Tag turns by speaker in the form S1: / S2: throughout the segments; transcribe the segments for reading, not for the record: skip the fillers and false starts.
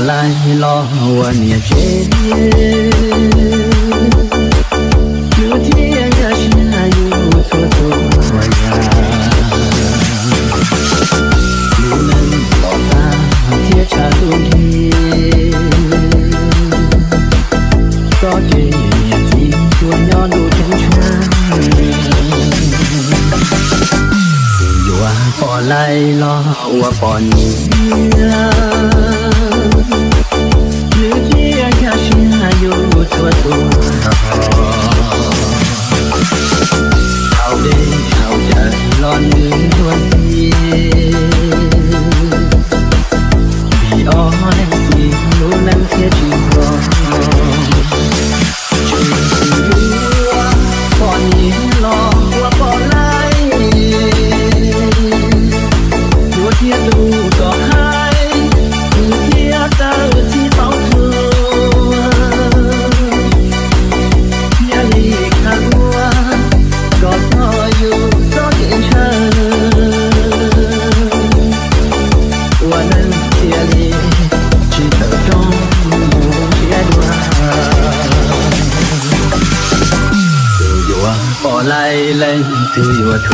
S1: 来了我捏着，有天可是有错错呀，路能老大铁茶路里，早知年纪多要路成全。我来了，我抱你啊！日记开始还有错错，好的好的，让你多心。比我能心，路能贴近我。就是我抱你了，我抱来。铁路到海，铁道起跑车，别离开我，高速有早点程，我能接你去途中阶段，对我抱来人，对我图。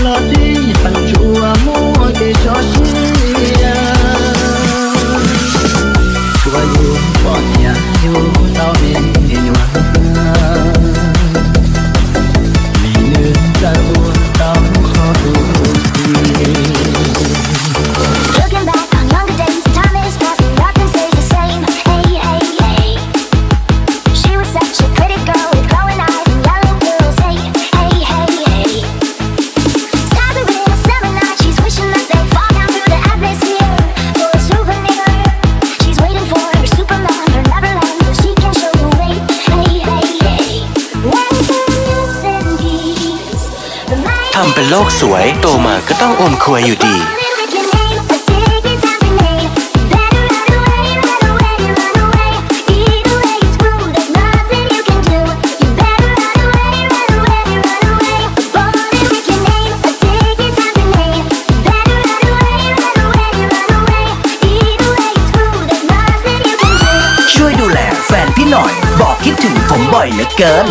S1: 落地帮助我摸给小心呀，所有抱你有到面晚，你能在我到好多天。
S2: Looking back on younger days, time is passing, nothing stays the same. Hey, hey, hey. She was such a pretty girl with glowing eyes and yellow girls. Hey, hey, hey, hey. Stars are in a summer night, she's wishing that they fall down through the atmosphere for a souvenir. She's waiting for her Superman, her Neverland, so she can show the way. Hey, hey, hey. When the music beats, the light
S3: ทำเป็นโลกสวยโตมาก็ต้องอมควยอยู่ดี
S4: ช่วยดูแลแฟนพี่หน่อยบอกคิดถึงผมบ่อยเหลือเกิน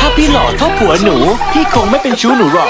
S3: ถ้าพี่หล่อเท่าผัวหนูพี่คงไม่เป็นชู้หนูหรอก